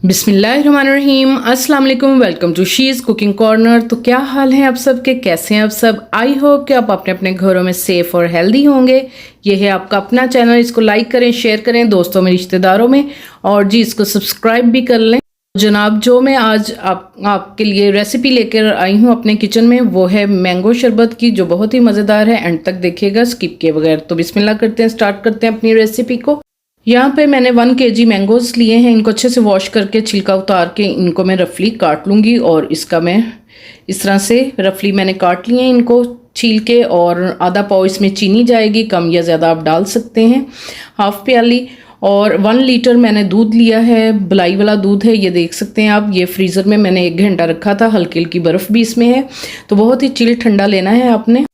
बिस्मिल्लाहिर्रहमानिर्रहीम, अस्सलाम वालेकुम। Welcome to she's cooking corner. तो क्या हाल है आप सबके, कैसे हैं आप सब? आई होप कि आप अपने अपने घरों में सेफ़ और हेल्दी होंगे। ये है आपका अपना चैनल, इसको लाइक करें, शेयर करें दोस्तों में, रिश्तेदारों में, और जी इसको सब्सक्राइब भी कर लें। जनाब, जो मैं आज आपके लिए रेसिपी लेकर आई हूँ अपने किचन में, वो है मैंगो शरबत की, जो बहुत ही मज़ेदार है। एंड तक देखिएगा स्किप किए बगैर। तो बिस्मिल्लाह करते हैं, स्टार्ट करते हैं अपनी रेसिपी को। यहाँ पे मैंने 1 kg मैंगोज़ लिए हैं। इनको अच्छे से वॉश करके छिलका उतार के इनको मैं रफली काट लूँगी, और इसका मैं इस तरह से रफली मैंने काट लिए हैं इनको छील के। और आधा पाव इसमें चीनी जाएगी, कम या ज़्यादा आप डाल सकते हैं, हाफ प्याली। और 1 लीटर मैंने दूध लिया है, बलाई वाला दूध है, ये देख सकते हैं आप। ये फ्रीज़र में मैंने 1 घंटा रखा था, हल्की हल्की बर्फ़ भी इसमें है, तो बहुत ही चिल ठंडा लेना है आपने।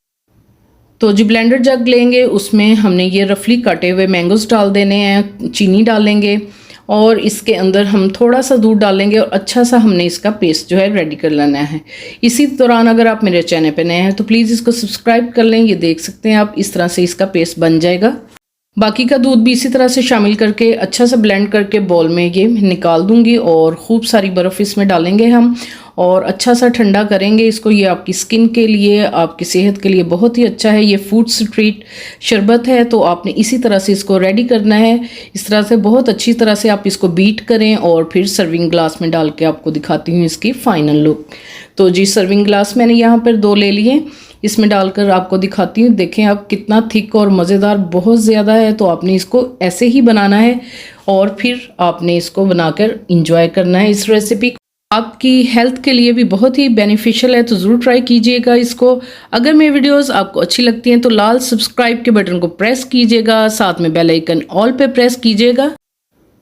तो जो ब्लेंडर जग लेंगे उसमें हमने ये रफली कटे हुए मैंगोज़ डाल देने हैं, चीनी डालेंगे, और इसके अंदर हम थोड़ा सा दूध डालेंगे, और अच्छा सा हमने इसका पेस्ट जो है रेडी कर लेना है। इसी दौरान अगर आप मेरे चैनल पे नए हैं तो प्लीज़ इसको सब्सक्राइब कर लें। ये देख सकते हैं आप, इस तरह से इसका पेस्ट बन जाएगा। बाकी का दूध भी इसी तरह से शामिल करके अच्छा सा ब्लेंड करके बॉल में ये निकाल दूंगी, और खूब सारी बर्फ़ इसमें डालेंगे हम, और अच्छा सा ठंडा करेंगे इसको। ये आपकी स्किन के लिए, आपकी सेहत के लिए बहुत ही अच्छा है। ये फूड स्ट्रीट शरबत है, तो आपने इसी तरह से इसको रेडी करना है। इस तरह से बहुत अच्छी तरह से आप इसको बीट करें, और फिर सर्विंग ग्लास में डाल के आपको दिखाती हूँ इसकी फ़ाइनल लुक। तो जी सर्विंग ग्लास मैंने यहाँ पर 2 ले लिए, इसमें डालकर आपको दिखाती हूँ। देखें आप, कितना थिक और मज़ेदार बहुत ज़्यादा है। तो आपने इसको ऐसे ही बनाना है, और फिर आपने इसको बनाकर इंजॉय करना है। इस रेसिपी आपकी हेल्थ के लिए भी बहुत ही बेनिफिशियल है, तो ज़रूर ट्राई कीजिएगा इसको। अगर मेरी वीडियोस आपको अच्छी लगती हैं तो लाल सब्सक्राइब के बटन को प्रेस कीजिएगा, साथ में बेल आइकन ऑल पे प्रेस कीजिएगा,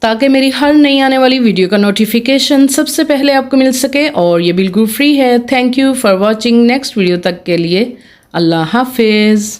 ताकि मेरी हर नई आने वाली वीडियो का नोटिफिकेशन सबसे पहले आपको मिल सके। और ये बिल्कुल फ्री है। Thank you for watching. Next video तक के लिए अल्लाह हाफिज़।